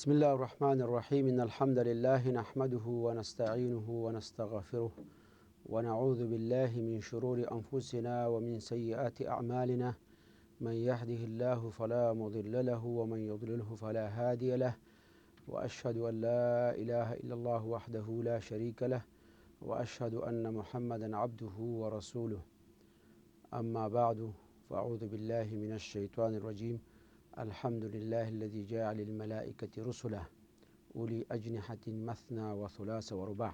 بسم الله الرحمن الرحيم إن الحمد لله نحمده ونستعينه ونستغفره ونعوذ بالله من شرور أنفسنا ومن سيئات أعمالنا من يهده الله فلا مضل له ومن يضلله فلا هادي له وأشهد أن لا إله إلا الله وحده لا شريك له وأشهد أن محمدا عبده ورسوله أما بعد فأعوذ بالله من الشيطان الرجيم الحمد لله الذي جعل الملائكة رسله أولي أجنحة مثنى وثلاث ورباع.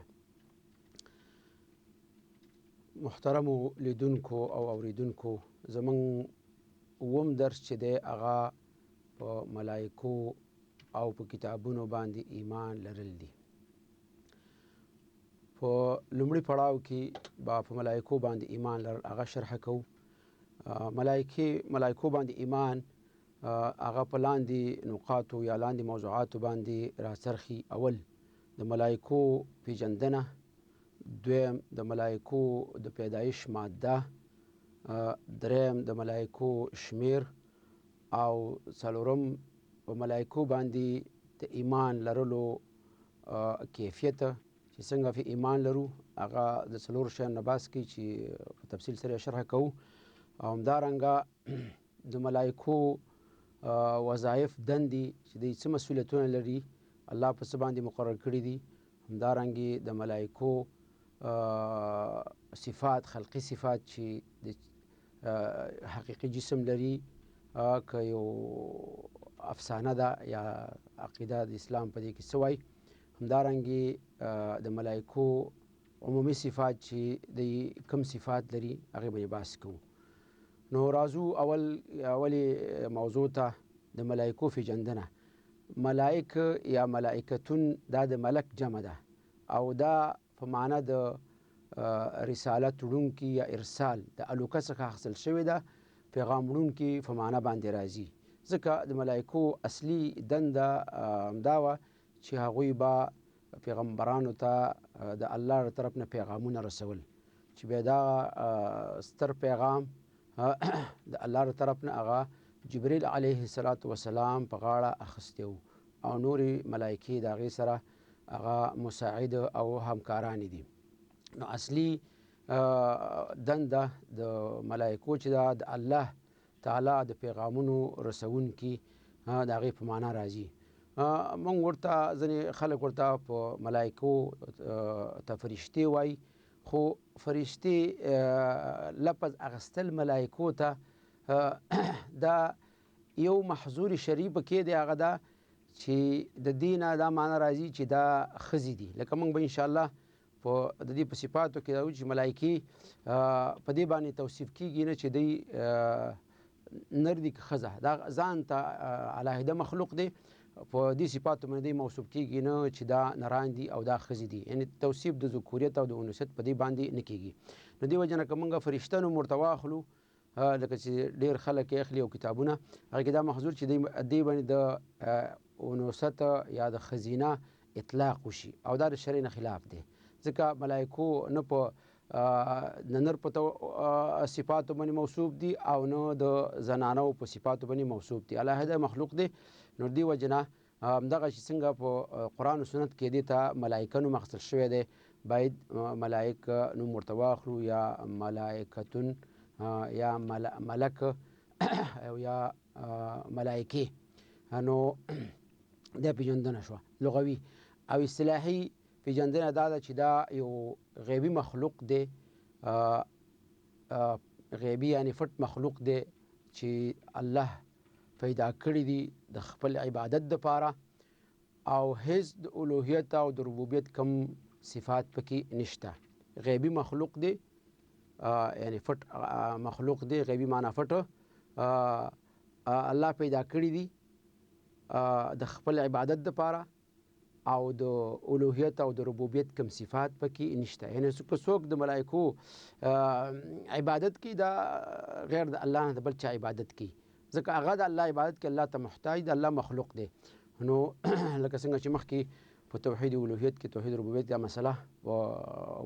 محترمو لیدونکو او اوریدونکو، زمون اوم درس چې دی هغه په ملائکو او په کتابونو باندې ایمان لرل دي. په لومړي پړاو کې با په ملائکو باندې ایمان لرل هغه شرح کوو. ملائکو باندې ایمان هغه په لاندې نقاطو یا لاندې موضوعاتو باندې راڅرخي. اول د ملائکو پیژندنه، دویم د ملائکو د پیدایش ماده، دریم د ملائکو شمیر، او څلورم په ملائکو باندې د ایمان لرلو کیفیت چې څنګه په ایمان لرو هغه د څلور شیانو نه بحث کوي چې په تفصیل سره شرح کوو. او همدارنګه د ملائکو وظایف دندې چې دوی څه مسؤلیتونه لري، الله په څه باندې مقرر کړي دي. همدارنګې د ملائکو صفات، خلقي صفات چې د حقیقي جسم لري که یو افسانه ده یا عقیده د اسلام په دې کې څه وایي. همدارنګې د ملائکو عمومي صفات چې دوی کم صفات لري هغې باندې بحث کوو. نو راځو اولې موضوع ته، د ملائکو پیژندنه. ملائک یا ملائکتون دا د ملک جمع ده او دا په معنا د رسالت وړونکي یا ارسال د الوکه څخه اخیستل شوې ده، پیغام وړونکي په معنا باندې راځي. ځکه د ملائکو اصلي دنده همدا وه چې هغوی به پیغمبرانو ته د الله له طرف نه پیغامونه رسول، چې بیا دا ستر پیغام د الله له طرف نه هغه جبریل علیه السلام په غاړه اخیستی و او نورې ملایکې د هغې سره هغه مساعد او همکارانې دي. نو اصلي دنده د ملایکو چې دا د الله تعالی د پیغامونو رسونکي د هغې په معنا راځي. موږ ورته ځینې خلک ورته په ملایکو ته فرشتې وایي، خو فرشتې لفظ اخیستل ملایکو ته دا یو محظور شرعي پکې دی، هغه دا چې د دې نه دا معنا راځي چې دا ښځې دي. لکه موږ به انشاءالله د دې په صفاتو کې دا وایو چې ملایکې په دې باندې توصیف کېږي نه چې دوی نر دي که ښځه، دا ځان ته علاحده مخلوق دی. په دې صفاتو باندې موصوف کېږي نه چې دا نران دي او دا ښځې دي، یعنې توصیف د ذکوریت او د انوثیت په دې باندې نه کېږي. نو دې وجه نه که موږ فرشته نوم ورته واخلو، لکه چې ډېر خلک یې اخلي او کتابونه هغې کې دا محظور چې دې باندې د انوثت یا د ښځینه اطلاق وشي، او دا د شرع نه خلاف دی. ځکه ملایکو نه په د نر په صفاتو باندې موصوف دي او نه د زنانو په صفاتو باندې موصوف دي، علاحده مخلوق دی. نو دې وجه نه همدغه چې څنګه په قرآن و سنت کې دې ته ملایکه نوم اخیستل شوی دی، باید ملایک نوم ورته واخلو یا ملائکتون یا ملک او یا ملائکې. نو دا پیژندنه شوه لغوي. او اصطلاحي پیژندنه دا ده چې دا یو غیبي مخلوق دی، غیبي یعنی فټ مخلوق دی چې الله پیدا کړي دي د خپل عبادت دپاره، او هیڅ د الوهیت او د ربوبیت کم صفات پکې نشته. غیبي مخلوق دی، یعنی فټ مخلوق دی، غیبي معنا فټ. الله پیدا کړي دي د خپل عبادت دپاره او د الوهیت او د ربوبیت کم صفات پکې نشته. یعنی که څوک د ملایکو عبادت کوي دا غیر د الله نه د بل چا عبادت کوي، ځکه هغه د الله عبادت کې الله ته محتاج د الله مخلوق دی. نو لکه څنګه چې مخکې په توحید الوهیت کې توحید ربوبیت دا مسله په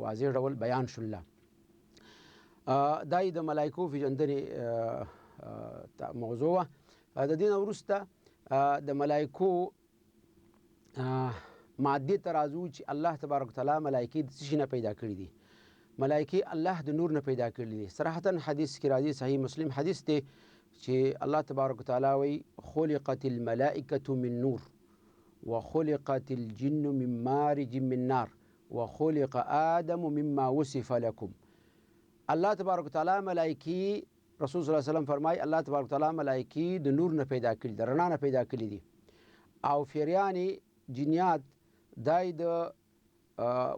واضح ډول بیان شوله. دا د ملایکو پیژندنې موضوع وه. د دې نه وروسته د ملایکو مادي ترازو چې الله تبارک وتعالی ملایکې د څه شي نه پیدا کړي دي. ملایکې الله د نور نه پیدا کړي دي. صراحتا حدیث کې راځي، صحیح مسلم حدیث دی چې الله تبارک وتعالی وایي خلقت الملائکة من نور وخلقت الجن من مارج من نار وخلق آدم مما وصف لكم. الله تبارک وتعالی ملایکې، رسول صلی الله علیه وسلم فرمایي الله تبارک وتعالی ملایکې د نور نه پیدا کړي، د رڼا نه پیدا کړي دي. او فیریانې جنیات دای د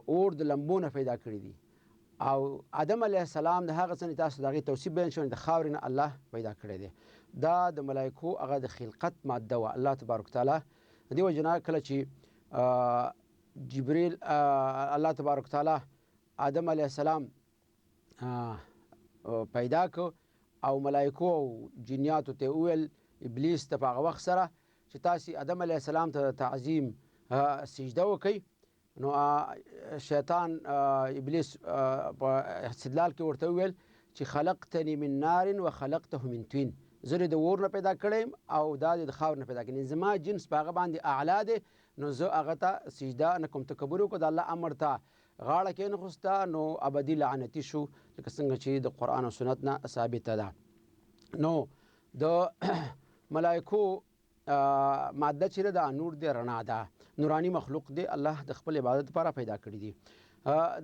اور د لمبو نه پیدا کړي دي. او آدم علیه السلام د هغه څه نه تاسو د هغې توصیف بیان شوی د خاورې نه الله پیدا کړی دی. دا د ملایکو هغه د خلقت ماده وه. الله تبارک وتعالی د دې وجې نه کله چې جبریل الله تبارک وتعالی آدم علیه السلام پیدا کړ او ملایکو او جنیاتو ته وویل ابلیس ته په هغه وخت سره چې تاسې آدم علیه السلام ته تعظیم سجده وکئ، نو شیطان ابلیس په استدلال کې ورته وویل چې خلقتنی من نار و خلقته من طین، زه د اور نه پیدا کړی او دا د خاور نه پیدا کړی، زما جنس په هغه باندې اعلی دی، نو زه هغه ته سجده نه کوم. تکبر وکړو، د الله امر ته غاړه کېنښوسته، نو ابدي لعنتي شو، لکه څنګه چې د قرآن او سنت نه ثابته ده. نو د ملایکو ماده چې ده نور دی، رڼا ده، نورانی مخلوق دی، الله د خپل عبادت لپاره پیدا کړي دي.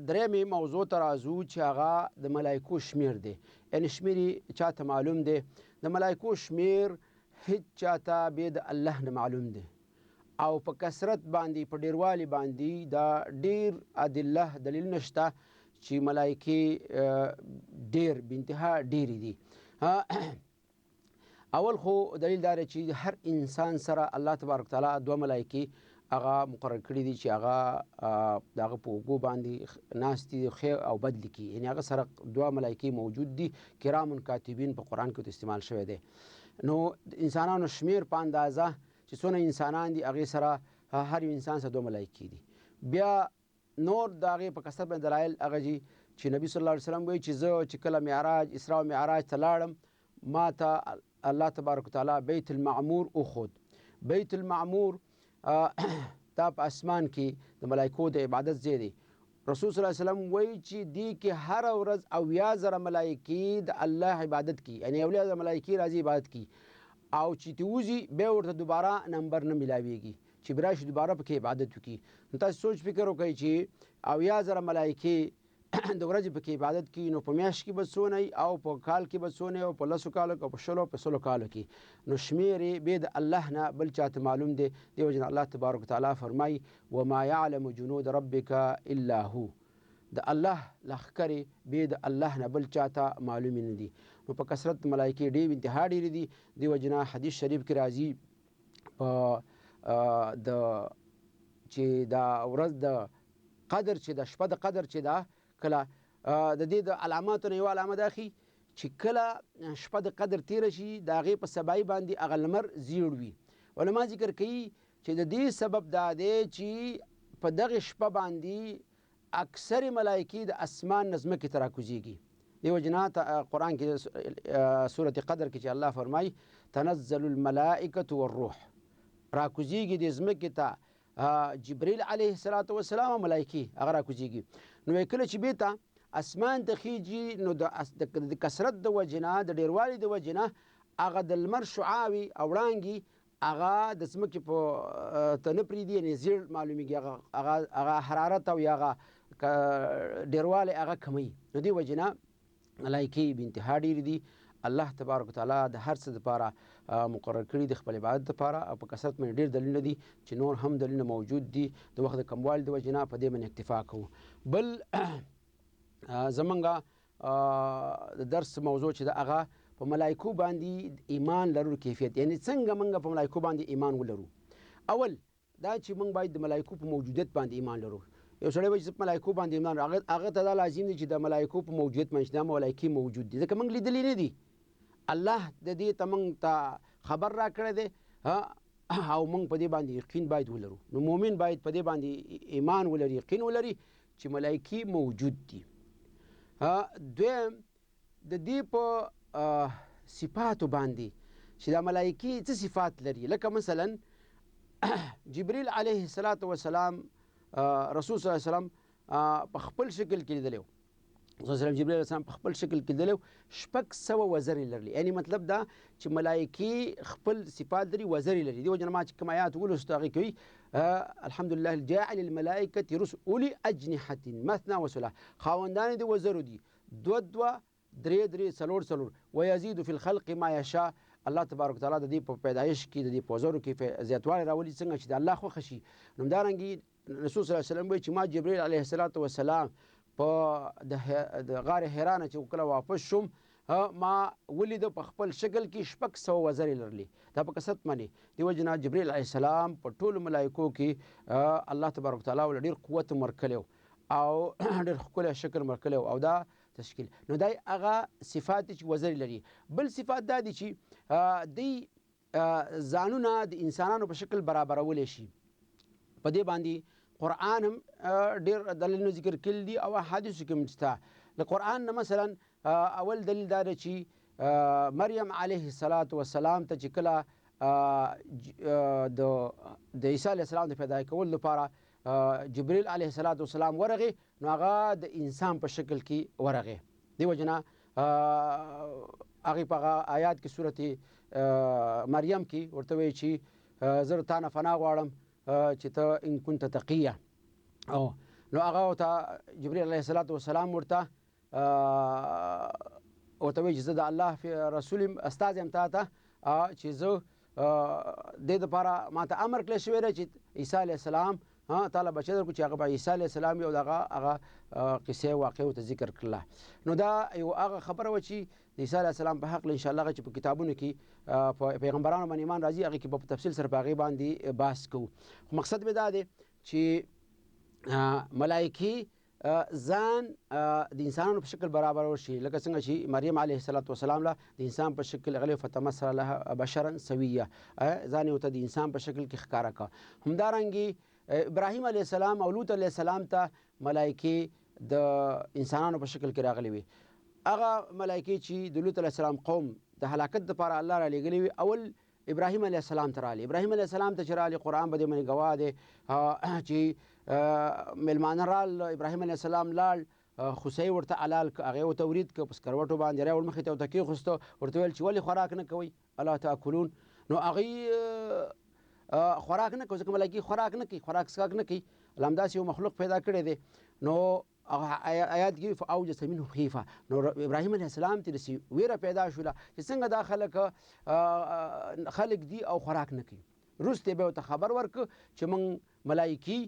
درېیمې موضوع ته راځو چې هغه د ملایکو شمیر دی. یعنې شمیر یې چاته معلوم دی؟ د ملایکو شمیر هیڅ چاته بې د الله نه معلوم دی، او په کثرت باندې په ډیروالي باندې دا ډیر ادله دلیل نشته چې ملایکې ډیر بانتها ډیرې دي. اول خو دلیل دا دی چې هر انسان سره الله تبارک وتعالی دوه ملایکې هغه مقرر کړي دي چې هغه د هغه په اوږو باندې ناست دي، خیر او بد لیکي. یعنې هغه سره دوه ملایکې موجود دي، کرام کاتبین په قرآن کې استعمال شوی دی. نو انسانانو شمیر په اندازه چې څونه انسانان دي هغې سره هر یو انسان سره دوه ملایکې دي. بیا نور د هغې په کثرت باندې دلایل هغه دي چې نبي صلی الله علیه وسلم وایي چې زه چې کله معراج اسراء و معراج ته لاړم، ما ته الله تبارک وتعالی بیت المعمور وښود. بیت المعمور دا په اسمان کې د ملایکو د عبادت ځای دی. رسول صلی الله علیه وسلم وایي چې دې کې هره ورځ 80,000 ملایکې د الله عبادت کوي، یعنې 80,000 ملایکې راځي عبادت کوي، او چې ته وځي بیا ورته دوباره نمبر نه میلاویږي چې بیا راشي دوباره پکې عبادت وکړي. نو تاسو سوچ فکر وکړئ چې 80,000 ملایکې د ورځې پکې عبادت کوي، نو په میاشت کې به څونه او په کال کې به څونه او په 10 کالو کې او په 20 په 100 کالو کې، نو شمیر یې بې د الله نه بل چاته معلوم دی. دې وجې نه الله تبارک وتعالی فرمایي وما یعلم جنود ربک الا هو، د الله لښکرې بې د الله نه بل چاته معلومې نه دي. نو په کثرت ملایکې ډېر انتها ډېرې دي. دې وجې نه حدیث شریف کې راځي د چې دا ورځ د قدر چې د شپه د قدر چې ده، کله د دې د علاماتو نه یوه علامه دا ښي چې کله شپه د قدر تیره شي د هغې په سبایي باندې هغه لمر زیړ وي. علما ذکر کوي چې د دې سبب دا دی چې په دغې شپه باندې اکثرې ملایکې د اسمان نه ځمکې ته راکوزېږي. دې وجې نه قرآن کې سورة قدر کې چې الله فرمایي تنزل الملائکة والروح، راکوزېږي د ځمکې ته جبریل علیه السلام او ملایکې هغه راکوزېږي. نو کله چې بېرته اسمان ته خیږي، نو د کثرت د وجې نه، د ډېروالي د وجې نه هغه د لمر شعاوې او وړانګې هغه د ځمکې په ته نه پرېږدي، یعنې زیړ معلومېږي، هغه حرارت او یا هغه ډېروالی هغه کموي. نو دې وجې نه ملایکې بې انتها ډېرې دي. الله تبارک وتعالی د هر څه دپاره مقرر کړي د خپل عبادت دپاره، او په کثرت باندې ډېر دلیلونه دي چې نور هم دلیلونه موجود دي. د وخت د کموالي د وجې نه په دې باندې اکتفا کوو. بل زمونږ د درس موضوع چې ده هغه په ملایکو باندې ایمان لرلو کیفیت، یعنې څنګه موږ په ملایکو باندې ایمان ولرو. اول دا چې موږ باید د ملایکو په موجودیت باندې ایمان لرو. یو سړی وایي چې په ملایکو باندې ایمان لرو، هغه ته دا لازم دی چې د ملایکو په موجودیت باندې دا ملایکې موجود دي، ځکه موږ لیدلي نه دي. الله د دې ته موږ ته خبر را کړی دی، او موږ په دې باندې یقین باید ولرو. نو مؤمن باید په دې باندې ایمان ولري، یقین ولري چې ملایکې موجود دي. دویم د دې په صفاتو باندې چې دا ملایکې څه صفات لري، لکه مثلا جبريل علیه السلام رسول صلی الله علیه وسلم په خپل شکل کې لیدلی و. رسول الله جبريل علیه السلام په خپل شکل کې لیدلی و. 600 وزرې لرلي، یعنی مطلب دا چې ملایکې خپل صفات لري، وزرې لري. دې وجه نه ما چې کوم آیات ولوستو هغې کوي الحمدلله الجاعل الملائکة رسل اولی اجنحة مثنى وثلاث، خاوندان د وزرو دي، دوه دوه درې درې څلور څلور، ویزید فی الخلق ما یشاء. الله تبارک وتعالی د دې په پیدایش کې د دې په وزرو کې زیاتوالی راولي څنګه چې د الله خوښه شي. نو همدارنګې رسول صلی الله علیه وسلم وایي چې ما جبرائیل علیه السلام په د غار حرا نه چې کله واپس شوم ما ولیده په خپل شکل کې 600 وزرې لرلي، دا په کثرت باندې. دې وجې نه جبرائیل علیه السلام په ټولو ملایکو کې الله تبارک وتعالی ول ډېر قوت ورکړی او ډېر ښکلی شکل ورکړی او دا تشکیل. نو دا هغه صفات چې وزرې لري. بل صفات دا دي چې دوی ځانونه د انسانانو په شکل برابرولی شي. په دې باندې قرآن هم ډېر دلیلونه ذکر کړي دي او احادیثو کې هم شته. د قرآن نه مثلا اول دلیل دا دی چې مریم علیه السلام ته چې کله د عیسی علیه السلام د پیدا کولو لپاره جبرائیل علیه السلام ورغی، نو هغه د انسان په شکل کې ورغی. دې وجه نه هغې په هغه آیات کې صورت مریم کې ورته وایي چې زه تا نه پناه غواړم چې ته ان كنت تقیه. نو هغه ورته جبرائیل علیه السلام ورته وایي چې زه د الله رسول یم، استازی یم تا ته چې زه دې دپاره ما ته امر کړی شوی دی چې عیسی علیه السلام تعالی بچی درکړو چې هغه به عیسی علیه السلام یو دغه قصې واقعې ورته ذکر کړله. نو دا یو هغه خبره وه چې د عیسی علیه السلام په حق انشاءالله هغه چې په کتابونو کې په پیغمبرانو باندې ایمان راځي هغې کې به په تفصیل سره په هغې باندې بحث کوو. خو مقصد مې دا دی چې ملایکې ځان د انسانانو په شکل برابرول شي، لکه څنګه چې مریم علیه السلام له د انسان په شکل غلی فتمثل لها بشرا سویه، ځان یې ورته د انسان په شکل کې ښکاره کړه. همدارنګې ابراهیم علیه السلام او لوط علیه السلام ته ملایکې د انسانانو په شکل کې راغلي وي. هغه ملایکې چې د لوط علیه السلام قوم د هلاکت دپاره الله را لېږلي وي، اول ابراهیم علیه السلام ته راغلي. ابراهیم علیه السلام ته چې راغلي قرآن به دې باندې ګواه دی چې میلمانه رال، ابراهیم علیه السلام لاړ، خوسی ورته حلال کړ، هغې ورته ورید کړ، په سکروټو باندې را ورمخې ته ورته کېښوسته، ورته ویل چې ولې خوراک نه کوئ الا تاکلون. نو هغوی خوراک نه کوي ځکه ملایکې خوراک نه کوي، خوراک څښاک نه کوي. الله همداسې یو مخلوق پیدا کړی دی. نو آیات کې فاوجس منه خیفه، نو ابراهیم علیه السلام ته داسې ویره پیدا شوله چې څنګه دا خلک دي او خوراک نه کوي. وروسته به ورته خبر ورکړه چې موږ ملایکې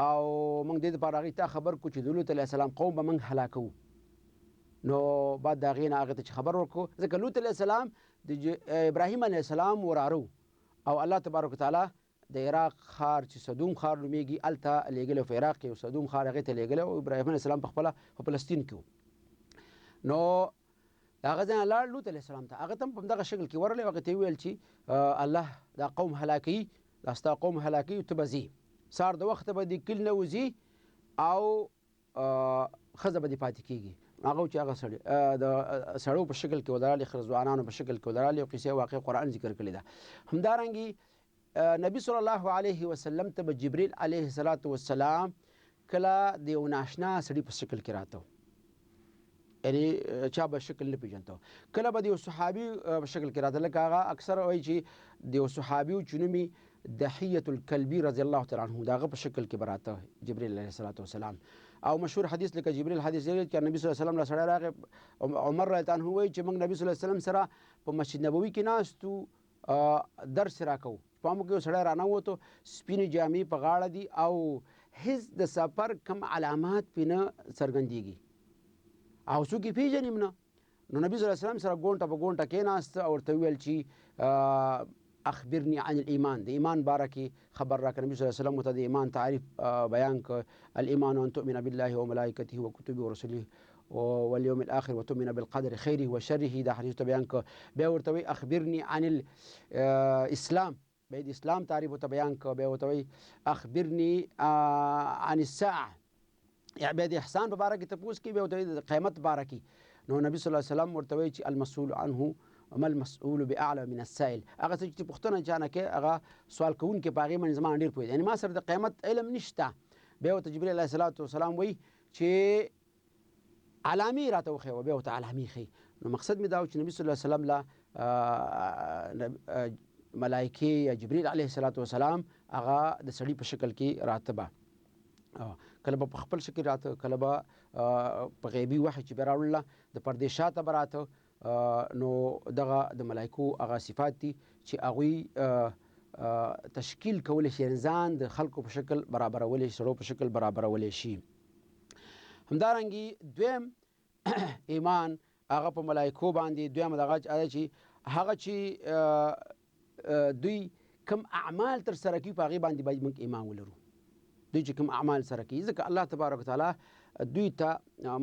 او موږ دې دپاره هغې ته خبر کړو چې د لوط علیه السلام قوم به موږ هلاکوو. نو بعد د هغې نه هغې ته چې خبر ورکړو، ځکه لوط علیه السلام د ابراهیم علیه السلام وراره او الله تبارک وتعالی د عراق ښار چې صدوم ښار نومیږي هلته لېږلی، په عراق کې یو صدوم ښار هغې ته لېږلی او ابراهیم علیه السلام پخپله په فلسطین کې و. نو د هغه ځای نه لاړ لوط علیه السلام ته، هغه ته هم په همدغه شکل کې ورغلی، هغې ته یې وویل چې الله دا قوم هلاکوي، دا ستا قوم هلاکوي، ته به ځې سهار د وخته به د کلي نه وځي او ښځه به دې پاتې کېږي. هغه چې هغه د سړو په شکل کې ودرالې، ځوانانو په شکل کې ودرالې او قصې واقع قرآن ذکر کړې ده. همدارنګې نبی صلی الله علیه وسلم ته به جبرائیل علیه السلام کله د یو ناشنا سړي په شکل کې راته، یعنی چا به شکل نه پېژنته، کله به د یو صحابي په شکل کې راته، لکه هغه اکثر وایي چې د یو صحابي چې نوم یې دحیة الکلبي رضی الله تعالی عنه، د هغه په شکل کې به راته جبرائیل علیه السلام. او مشهور حدیث لکه جبرائیل حدیث دی چې نبی صلی الله علیه وسلم له سړی راغی، عمر رضی الله عنه وایي چې موږ نبی صلی الله علیه وسلم سره په مسجد نبوي کې ناست وو، درس راکوو، په موږ کې یو سړی رانووتو، سپینې جامې په غاړه دي او هیڅ د سفر کم علامات پې نه څرګندېږي او څوک یې پېژني هم نه. نو نبي صلی الله علیه وسلم سره ګونټه په ګونټه کېناسته او ورته وویل چې اخبرني عن الایمان، د ایمان باره کې خبر راکړه. نبي صلی الله علیه وسلم ورته د ایمان تعریف بیان کړ. الایمان ان تؤمن بالله وملائکته وکتبه ورسله واليوم الاخر وتؤمن بالقدر خیره وشره، دا حدیث ته بیان کړ. بیا ورته وایي اخبرني عن الاسلام، بیا د اسلام تعریف ورته بیان کړ. بیا ورته وایي اخبرني عن الساعه، بیا د احسان په باره کې تپوس کوي، بیا ورته وایي د قیامت په باره کې. نو نبي صلی الله علیه وسلم ورته وایي چې المسؤول عنه ما المسؤول باعلم من السائل. هغه څه چې پوښتنه چانه کې هغه سوال کوونکی په هغې باندې زما ډېر پوهېږي، یعنې ما سره د قیامت علم نشته. بیا ورته جبریل علیه السلام وایي چې علامې راته وښیوه، بیا ورته علامې ښیي. نو مقصد مې دا و چې نبي صلی الله علیه وسلم له ملایکې یا جبریل علیه السلام هغه د سړي په شکل کې راته به کله به په خپل شکل راته، کله به په غیبي وحی چې به راوړله د پردې شاته به راته. نو دغه د ملایکو هغه صفات دي چې هغوی تشکیل کولی شي، یعنې ځان د خلکو په شکل برابرولی شي، سړو په شکل برابرولی شي. همدارنګې دویم ایمان هغه په ملایکو باندې، دویم دغه چې هغه چې دوی کم اعمال ترسره کوي په هغې باندې باید موږ ایمان ولرو. دوی چې کوم اعمال سره کوي، ځکه الله تبارک وتعالی دوی ته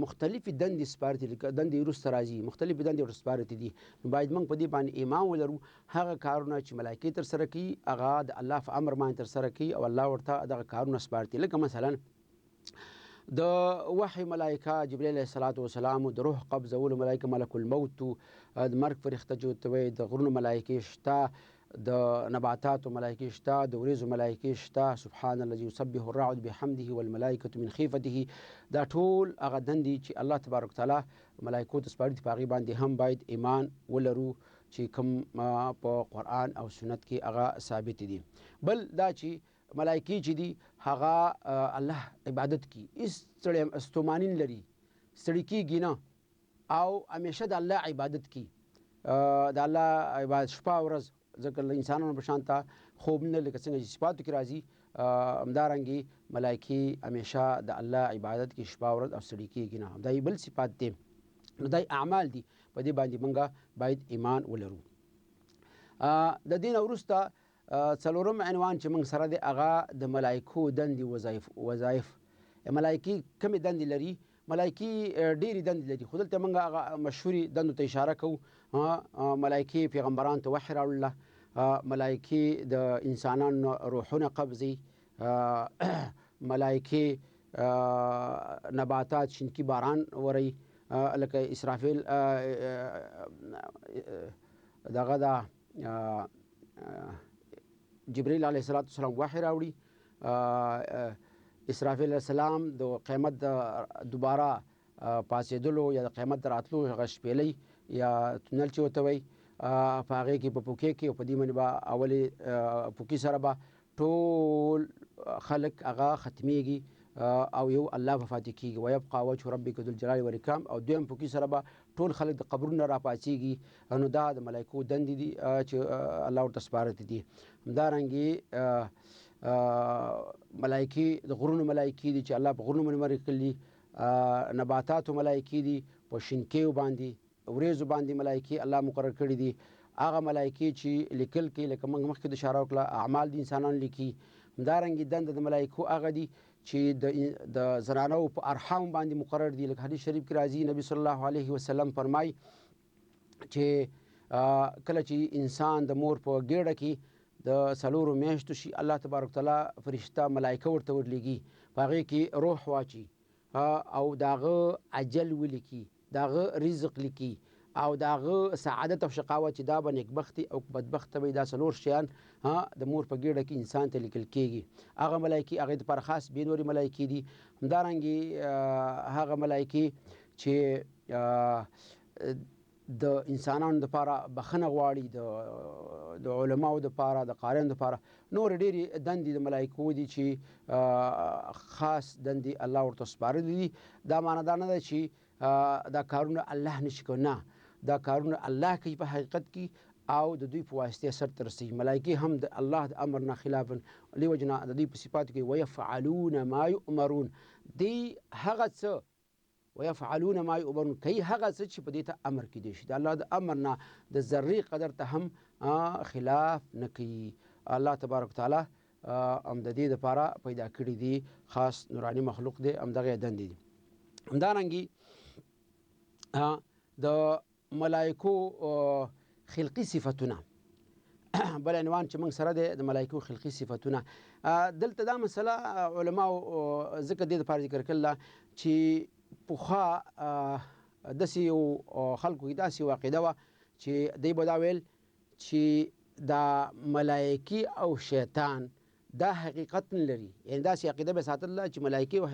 مختلفې دندې سپارتي دي، دندې وروسته راځي، مختلفې دندې ورته سپارتي دي. نو باید موږ په دې باندې ایمان ولرو. هغه کارونه چې ملایکې ترسره کوي هغه د الله په امر باندې ترسره کوي او الله ورته دغه کارونه سپارتي. لکه مثلا د وحی ملایکه جبریل علیه السلام، د روح قبضولو ملایکه ملک الموت، د مرګ فرښته چې ورته وایي، د غرونو ملایکې شته، د نباتاتو ملایکې شته، د وریځو ملایکې شته. سبحان الذي يسبح الرعد بحمده والملائکة من خیفته. دا ټول هغه دندې چې الله تبارک وتعالی ملایکو ته سپاري دي، په هغې باندې هم باید ایمان ولرو چې کوم په قرآن او سنت کې هغه ثابت دي. بل دا چې ملایکې چې دي هغه الله عبادت کوي، هېڅ سړی ستومانین لري، ستړي کېږي نه، او همیشه د الله عبادت کوي. د الله عبادت شپه او ورځ، ځکه له انسانانو په شان ته خوب نه، لکه څنګه چې صفاتو کې راځي، همدارنګې ملایکې همیشه د الله عبادت کې شپه ورځ او ستړي کېږي نه. دا یې بل صفات دی. نو دا اعمال دي، په دې باندې موږ باید ایمان ولرو. د دې نه وروسته څلورم عنوان چې موږ سره دی هغه د ملایکو دندې وظایف. ملایکې کومې دندې لري؟ ملایکې ډېرې دندې لري، خو دلته موږ هغه مشهورې دندو ته اشاره کوو. ملایکې پیغمبرانو ته وحی راوړله، ملایکې د انسانانو روحونه قبضوي، ملایکې نباتات شینکي باران وروي، لکه اسرافیل دغه دا جبریل علیه السلام وحی راوړي. اسرافیل علیه السلام د قیامت د دوباره پاڅېدلو یا د قیامت د راتلو هغه شپېلۍ یا تونل چې ورته وایي، په هغې کې په پوکې کې او په دې باندې به اولې پوکي سره به ټول خلک هغه ختمیږي او یو الله به پاتې کېږي. ویبقى وجه ربک ذو الجلال والاکرام. او دویم پوکي سره به ټول خلک د قبرونو را پاڅېږي. نو دا د ملایکو دندې دي چې الله ورته سپارتې دي. همدارنګې ملایکې د غرونو ملایکې دي چې الله په غرونو باندې مرګ کړي، نباتاتو ملایکې دي، په شینکیو باندې وریځو باندې ملایکې الله مقرر کړي دي. هغه ملایکې چې لیکل کوي، لکه موږ مخکې د اشاره وکړه، اعمال د انسانانو لیکي. همدارنګې دنده د ملایکو هغه دي چې د زنانو په ارحام باندې مقرر دي. لکه حدیث شریف کې راځي، نبی صلی الله علیه وسلم فرمایي چې کله چې انسان د مور په ګېډه کې د 4 میاشتو شي، الله تبارک تعالی فرشته ملایکه ورته ورلیږي، په هغې کې روح واچي او د هغه اجل ولیکي، د هغه رزق لیکي، او د هغه سعادت او شقاوت چې دا به نیکبختي او بدبخته وي. دا 4 شیان د مور په ګېډه کې انسان ته لیکل کېږي. هغه ملایکې هغې دپاره خاص بې نورې ملایکې دي. همدارنګې هغه ملایکې چې د انسانانو دپاره بخښنه غواړي، د علماو دپاره، د قاریانو دپاره. نور ډېرې دندې د ملایکو دي چې خاص دندې الله ورته سپارلي دي. دا معنا دا نه ده چې دا کارونه الله نشي کوي، نه، دا کارونه الله کوي په حقیقت کې، او د دوی په واسطې سرته رسوي. ملایکې هم د الله د امر نه خلاف، دې وجې نه د دوی په صفاتو کې ویفعلون ما یؤمرون، دوی هغه څه ویفعلون ما یؤمرون کوي، هغه څه چې په دې ته امر کېدی شي. د الله د امر نه د ذرې قدر ته هم خلاف نه کوي. الله تبارک تعالی هم د دې دپاره پیدا کړي دي، خاص نوراني مخلوق دی، همدغه دندې دي. همدارنګې د ملایکو خلقي صفتونه، بل عنوان چې موږ سره دی د ملایکو خلقي صفتونه. دلته دا مسله علماو ځکه دې دپاره ذکر کړله چې پخوا داسې یو خلکو کې داسې یو عقیده وه چې دی به دا ویل چې دا ملایکې او شیطان دا حقیقت نه لري، یعنې داسې عقیده به ساتله چې ملایکې او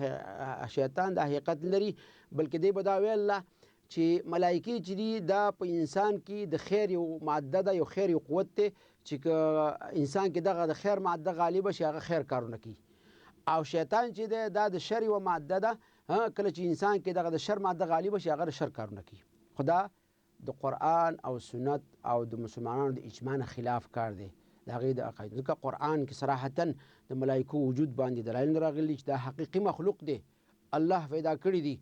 شیطان دا حقیقت نه لري، بلکې دی به دا ویل چې ملایکې چې دي دا په انسان کې د خیر یو ماده ده، یو خیر یو قوت دی چې که انسان کې دغه د خیر ماده غالبه شي هغه خیر کارونه کوي، او شیطان چې دی دا د شر یوه ماده ده، کله چې انسان کې دغه د شر ماده غالبه شي هغه د شر کارونه کوي. خو دا د قرآن او سنت او د مسلمانانو د اجماع نه خلاف کار دی د هغې د عقایدو، ځکه قرآن کې صراحتا د ملایکو وجود باندې دلایل نه راغلي چې دا حقیقي مخلوق دی، الله پیدا کړي دي،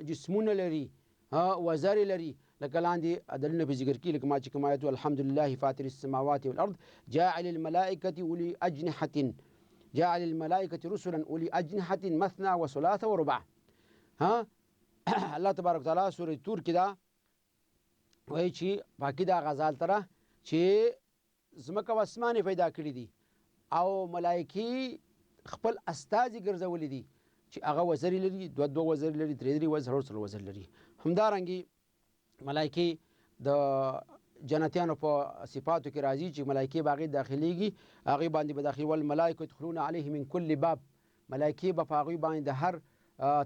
جسمونه لري، وزرې لري، لکه لاندې دلیلونه پې ذکر کړي، لکه ما چې کوم آیت الحمدلله فاطر السماوات والارض جاعل الملائکة اولی اجنحة جاعل الملائکة رسلا اولی اجنحة مثنى وثلاث ورباع. الله تبارک تعالی سورة تور کې دا وایي چې پاکي د هغه ذات ته چې ځمکه او اسمان پیدا کړي دي او ملایکې خپل استازي ګرځولي دي چې هغه وزرې لري، دوه وزرې لري، درې وزرې وزر لري. همدارنګې ملایکې د جنتیانو په صفاتو کې راځي چې ملایکې به هغې داخلیږي، هغې باندې به داخلي والملائکة یدخلون علیهم من کل باب، ملایکې به په هغوی باندې د هر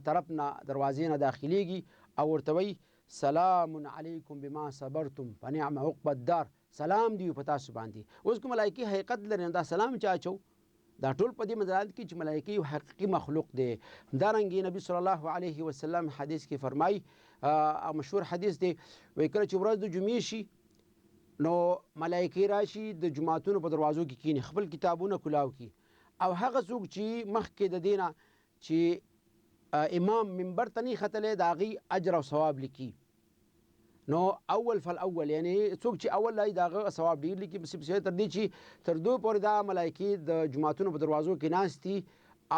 طرف نه دروازې نه داخلیږي او ورته وایي سلام علیکم بما صبرتم فنعم عقب الدار، سلام دی په تاسو باندې. اوس که ملایکې حقیقت لري نو دا سلام چا اچو؟ دا ټول په دې مدلالت کوي چې ملایکې یو حقیقي مخلوق دی. همدارنګې نبي صلی الله علیه وسلم حدیث کې فرمایي، مشهور حدیث دی، وایي کله چې ورځ د جمعې شي نو ملایکې راشي د جوماتونو په دروازو کې کیني، خپل کتابونه کلاو کړي، او هغه څوک چې مخکې د دې نه چې امام منبر ته نه ختلی د هغې اجر او ثواب لیکي. نو اول فالاول یعنی څوک چې اول لای د هغه ثواب ډېر لیکي، بسې تر دې چې تر دوی پورې دا ملایکې د جوماتونو په دروازو کې ناست دي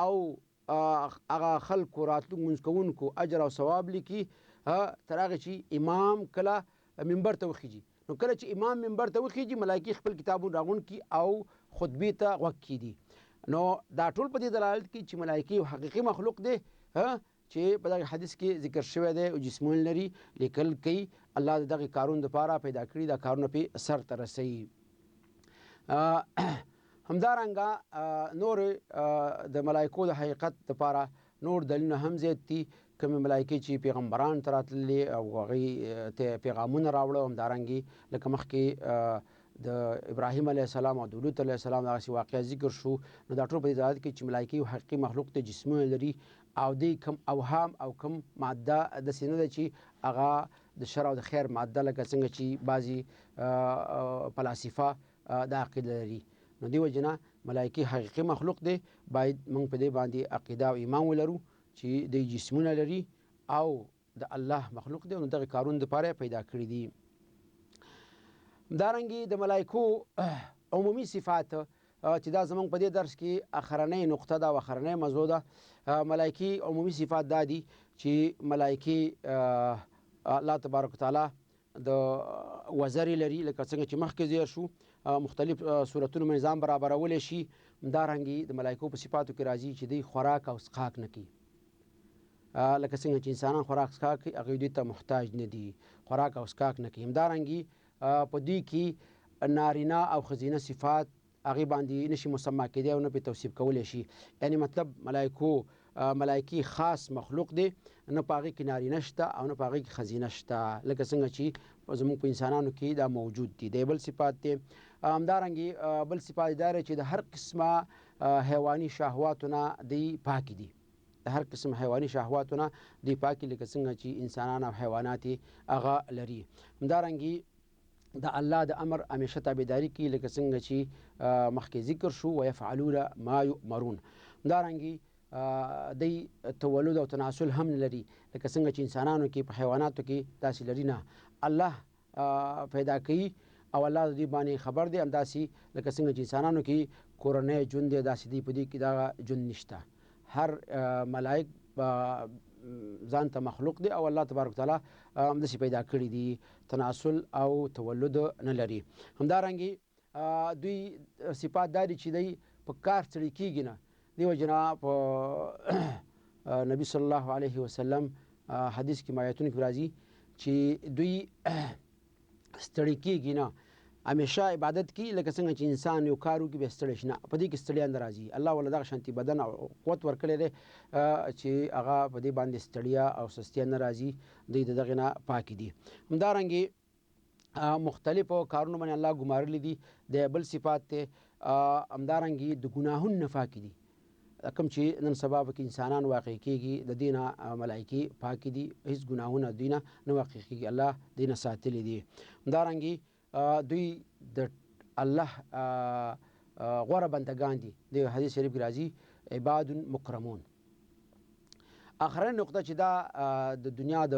او هغه خلکو راتلو لمونځ کوونکو اجر او ثواب لیکي تر هغې چې امام کله منبر ته وخیږي. نو کله چې امام منبر ته وخیږي ملایکې خپل کتابونه راغونډ کړي او خطبې ته غوږ کیږي. نو دا ټول په دې دلالت کوي چې ملایکې یو حقیقي مخلوق دی چې په دغه حدیث کې ذکر شوی دی او جسمونه لري، لیکل کوي، الله د دغې کارونو دپاره پیدا کړي، دا کارونه پې سرته رسوي. همدارنګه نور د ملایکو د حقیقت دپاره نور دلیلونه هم زیات دي. کومې ملایکې چې پیغمبرانو ته راتللې او هغوی ته پیغامونه راوړه، همدارنګې لکه مخکې د ابراهیم علیه السلام او د لوط علیه السلام دغسې واقعه ذکر شو، نو دا ټول په دې دلالت کوي چې ملایکې یو حقیقي مخلوق ته جسمونه لري او دی کم اوهام او کم ماده داسې نه ده چې هغه د شر او د خیر ماده لکه څنګه چې بعضې فلاسفه دا عقیده لري. نو دې وجې نه ملایکې حقیقي مخلوق دی، باید موږ په دې باندې عقیده او ایمان ولرو چې دوی جسمونه لري او د الله مخلوق دی، نو دغې کارونو دپاره پیدا کړي دي. همدارنګې د ملایکو عمومي صفات چې دا زموږ په دې درس کې اخرنۍ نقطه ده او اخرنۍ موضوع ده. ملایکې عمومي صفات دا دي چې ملایکې الله تبارک وتعالی د وزرې لري، لکه څنګه چې مخکې ذکر شو، مختلف صورتونو نظام برابرولی شي. همدارنګې د ملایکو په صفاتو کې راځي چې دوی خوراک او څښاک نه کوي، لکه څنګه چې انسانان خوراک څښاک کوي هغوی دوی ته محتاج نه دي، خوراک او څښاک نه کوي. همدارنګې په دوی کې نارینه او ښځینه صفات هغې باندې نشي مسما کېدی او نه پرې توصیف کولی شي. یعنې مطلب ملایکې خاص مخلوق دی، نه په هغې کې نارینه شته او نه په هغې کې ښځینه شته، لکه څنګه چې زموږ په انسانانو کې دا موجود دي. دی بل صفات دی. همدارنګې بل صفات دا دی چې د هر قسمه حیواني شهواتو نه دی پاکې دي، د هر قسم حیواني شهواتو نه دی پاکې، لکه څنګه چې انسانان او حیوانات هغه لري. همدارنګې د الله د امر همیشه تابعداري کوي، لکه څنګه چې مخکې ذکر شو ویفعلون ما یؤمرون. همدارنګې دی تولد او تناسل هم نه لري، لکه څنګه چې انسانانو کې په حیواناتو کې داسې لري نه، الله پیدا کوي او الله د دوی باندې خبر دی. همداسې لکه څنګه چې انسانانو کې کورنی ژوند دی داسې دی په دې کې دغه ژوند نشته. هر ملائک ځان ته مخلوق دی او الله تبارک تعالی همداسې پیدا کړي دي، تناسل او تولد نه لري. همدارنګې دوی صفات دا دي چې دی په کار ستړي کېږي نه. دې وجې نه په نبي صلی الله علیه وسلم حدیث کې آیتونو کې راځي چې دوی ستړي کېږي نه، همیشه عبادت کوي لکه څنګه چې انسان یو کار وکړي بیا ستړی شي نه، په دې کې ستړیا نه راځي. الله ولله دغه شانتي بدن او قوت ورکړی دی چې هغه په دې باندې ستړیا او سستیا نه راځي، دوی د دغې نه پاکې دي. همدارنګې مختلفو کارونو باندې الله ګمارلی دي. د بل صفات دی همدارنګې د ګناهونو نه پاکې دي. کوم چې نن سبا پکې انسانان واقع کېږي د دې نه ملایکې پاکې دي، هېڅ ګناهونه دوی نه واقع کېږي، الله دوی نه ساتلي دي. همدارنګې دوی د الله غوره بندگان دي. د حدیث شریف کې راځي عباد مکرمون. آخرنۍ نقطه چې دا د دنیا د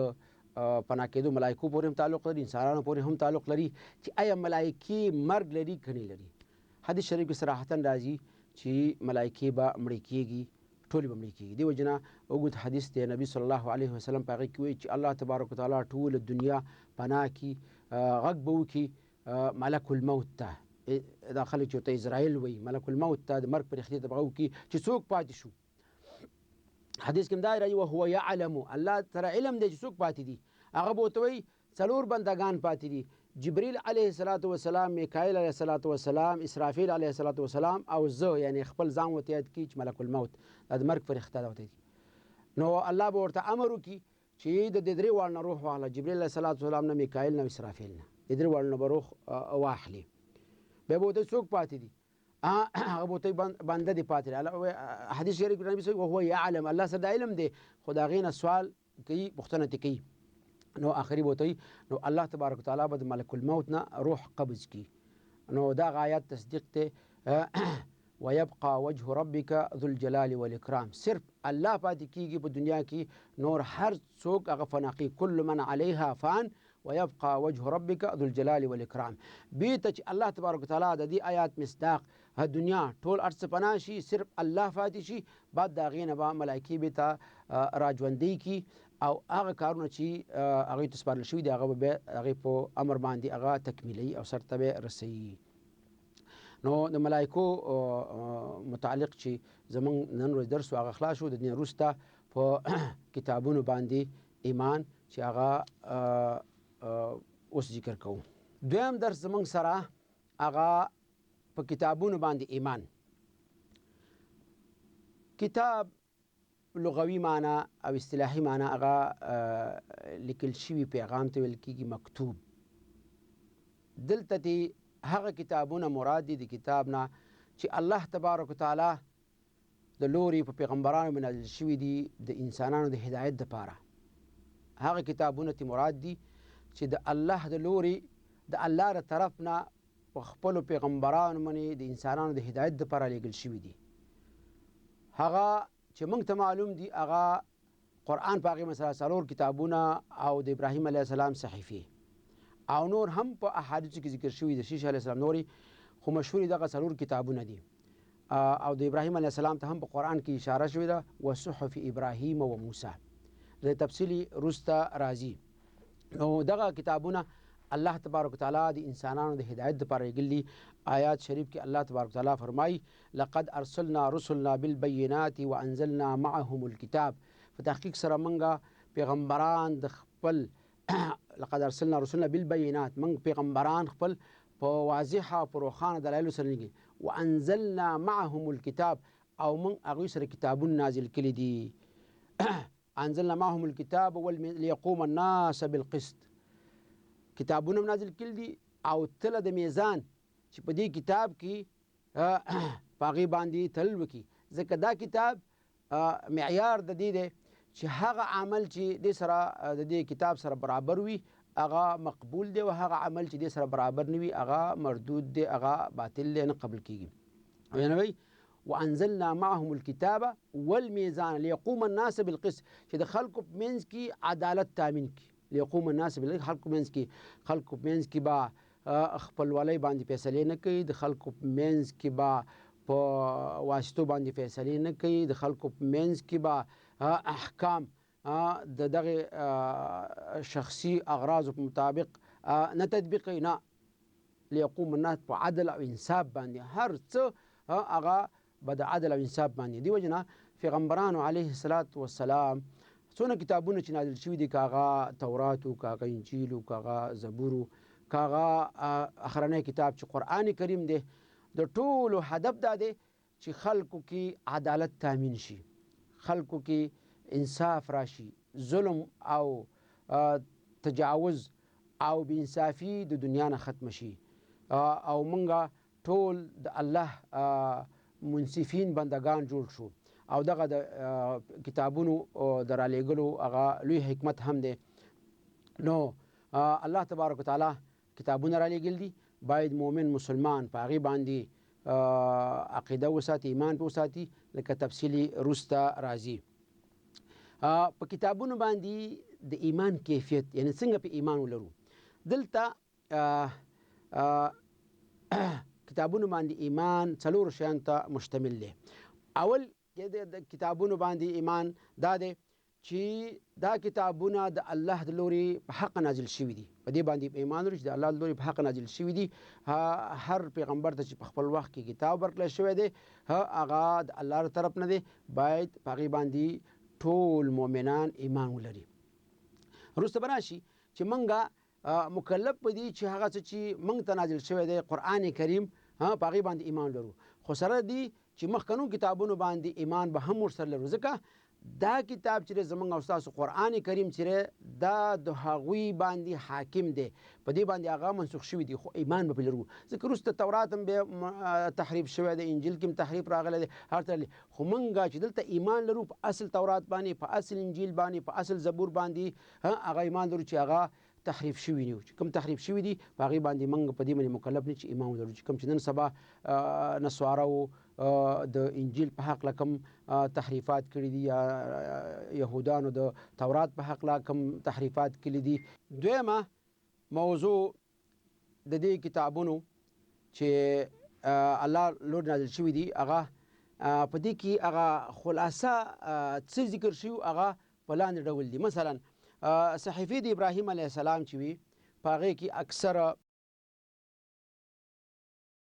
پناه کېدو ملایکو پورې هم تعلق لري، انسانانو پورې هم تعلق لري چې آیا ملایکې مرګ لري که نه لري. حدیث شریف کې صراحتا راځي چې ملایکې به مړې کېږي، ټولې به مړې کېږي. دې وجې نه اوږد حدیث دی، نبي صلی الله علیه وسلم په هغې کې وایي چې الله تبارک وتعالی ټوله دنیا پناه کړي، غږ به وکړي ملک الموت ته، دا خلک چې ورته اسرائیل وایي، ملک الموت ته د مرګ پرښتې ته به غږ وکړي چې څوک پاتې شو. حدیث کې هم دا راځي وهو یعلم، الله سره علم دی چې څوک پاتې دي. هغه به ورته وایي 4 بندگان پاتې دي، جبریل علیه السلام، میکائیل علیه السلام، اسرافیل علیه السلام او زه، یعنی خپل ځان ورته یاد کړي چې ملک الموت دا د مرګ فرښته ده ورته دي. نو الله به ورته امر وکړي چې د دې 3 واړو نه روح واخله، جبریل علیه السلام نه، میکائیل نه، اسرافیل نه، د 3 واړو نه به روح واخلي. بیا به ورته څوک پاتې دي؟ هغه به ورته بنده دي پاتې دي. حدیث شریف کې نبی صلی الله علیه وسلم وهو یعلم، الله سره د علم دی، خو د هغې نه سوال کوي، پوښتنه ترې کوي. نو آخري به ورته وي نو الله تبارک وتعالی به د ملک الموت نه روح قبض کړي. نو دغه آیات تصدیق دی ویبقى وجه ربک ذو الجلال والاکرام. صرف الله پاتې کېږي په دنیا کې، نور هر څوک هغه فناقي، کل من علیها فان ويبقى وجه ربك ذو الجلال والاکرام. بیته چې الله تبارک وتعالی د دې آیات مصداق دنیا ټول ارڅ پناه شي، صرف الله پاتې شي، بعد د هغې نه به ملایکې بېرته راژوندۍ کړي او هغه کارونه چې هغوی ته سپارل شوي دي هغه به بیا هغې په امر باندې هغه تکمیلوي او سرته به رسوي. نو د ملایکو متعلق چې زمونږ نن ورځ درس و هغه خلاص شو. د دې وروسته په کتابونو باندې ایمان چې هغه اوس ذکر کوو. دویم درس زمونږ سره هغه په کتابونو باندې ایمان. کتاب لغوي معنا او اصطلاحي معنا هغه لیکل شوي پیغام ته ویل کېږي، مکتوب. دلته دې هغه کتابونه مراد دي د کتاب نه چې الله تبارک وتعالی د لوري په پیغمبرانو باندې نازل شوي دي د انسانانو د هدایت دپاره. هغه کتابونه ته مراد دي چې د الله د لوري د الله له طرف نه په خپلو پیغمبرانو باندې د انسانانو د هدایت دپاره لیږل شوي دي. هغه چې موږ ته معلوم دي هغه قرآن په هغې مثلا 4 کتابونه او د ابراهیم علیه السلام صحیفې او نور هم په احادیثو کې ذکر شوي دي، شیشه علیه السلام نورې، خو مشهورې دغه 4 کتابونه دي. او د ابراهیم علیه السلام ته هم په قرآن کې اشاره شوې ده وصحف ابراهیم و موسی، د تفصیلي وروسته راځي. نو دغه کتابونه الله تبارک وتعالی د انسانانو د هدایت دپاره لیږلي. آیات شریف کې الله تبارک وتعالی فرمایي لقد ارسلنا رسلنا بالبینات وانزلنا معهم الکتاب. په تحقیق سره موږ پیغمبران د خپل لقد ارسلنا رسلنا بالبینات، موږ پیغمبران خپل په واضحه او په روښانه دلایلو سره لیږلي. وانزلنا معهم الکتاب، او موږ هغوی سره کتابونه نازل کړي دي. انزلنا معهم الکتاب ليقوم الناس بالقسط، کتابونه هم نازل کړي دي او تله د میزان چې په دې کتاب کې په هغې باندې تلل وکړي. ځکه دا کتاب معیار د دې دی چې هغه عمل چې دې سره د دې کتاب سره برابر وي هغه مقبول دی، او هغه عمل چې دې سره برابر نه وي هغه مردود دی، هغه باطل دی، نه قبول کېږي. یعنی وانزلنا معهم الکتاب والمیزان لیقوم الناس بالقسط، چې د خلکو په منځ کې عدالت تامین کړي. لیقوم الناس بالقسط، خلکو منځ کې به خپلوالۍ باندې فیصلې نه کوي، د خلکو په منځ کې به په واسطو باندې فیصلې نه کوي، د خلکو په منځ کې به احکام د دغه شخصي اغراضو په مطابق نه تطبیقوي، نه، لیقوم الناس په عدل او انصاف باندې هر څه هغه به د عدل او انصاف باندې. دې وجې نه پیغمبرانو علیه السلام څونه کتابونه چې نازل شوي دي، که هغه تورات و، که هغه انجیل و، که هغه زبور و، که هغه اخرنی کتاب چې قرآن کریم دی د ټولو هدف دا دی چې خلکو کې عدالت تامین شي، خلکو کې انصاف راشي، ظلم او تجاوز او بې انصافي د دنیا نه ختم شي او مونږه ټول د الله منصفین بندگان جوړ شو. او دغه د کتابونو د رالیږلو هغه لوی حکمت هم دی. نو الله تبارک وتعالی کتابونه رالیږل دي، باید مؤمن مسلمان په هغې باندې عقیده وساتي، ایمان په وساتي، لکه تفصیلي وروسته راځي. په کتابونو باندې د ایمان کیفیت، یعنی څنګه په ایمان ولرو. دلته کتابونو باندې ایمان څلورو شیانو ته مشتمل دی. اول د کتابونو باندې ایمان دا دی چې دا کتابونه د الله د لوري په حق نازل شوي دي. په دې باندې ایمان لرو چې د الله د لوري په حق نازل شوي دي. هر پیغمبر ته چې په خپل وخت کې کتاب ورکړی شوی دی هغه د الله له طرف نه دی، باید په هغې باندې ټول مؤمنان ایمان ولري. وروسته به راشي چې موږ مکلف په دي چې هغه څه چې موږ ته نازل شوی دی قرآن کریم په هغې باندې ایمان لرو. خو سره دی چې مخکنو کتابونو باندې ایمان به هم ورسره لرو، ځکه دا کتاب چې زموږ او ستاسو قرآن کریم چې دا د هغوی باندې حاکم دی، په دې باندې هغه منسوخ شوي دي، خو ایمان به پرې لرو. ځکه وروسته تورات هم بیا تحریف شوی دی، انجیل کې هم تحریف راغلی دی، هر طرح. خو موږ چې دلته ایمان لرو په اصل تورات باندې، په اصل انجیل باندې، په اصل زبور باندې هغه ایمان لرو چې هغه تحریف شوي دي. چې کوم تحریف شوي دي په هغې باندې موږ په دې باندې مکلف نه چې ایمان ولرو. چې کوم چې نن سبا نصواراو د انجیل په حق له کوم تحریفات کړي دي، یا یهودانو د تورات په حق له کوم تحریفات کړي دي. دویمه موضوع د دې کتابونو چې الله لور نازل شوي دي هغه په دې کې هغه خلاصه څه ذکر شوي هغه په لاندې ډول دي. مثلا صحیفې د ابراهیم علیه السلام چې وي په هغې کې اکثره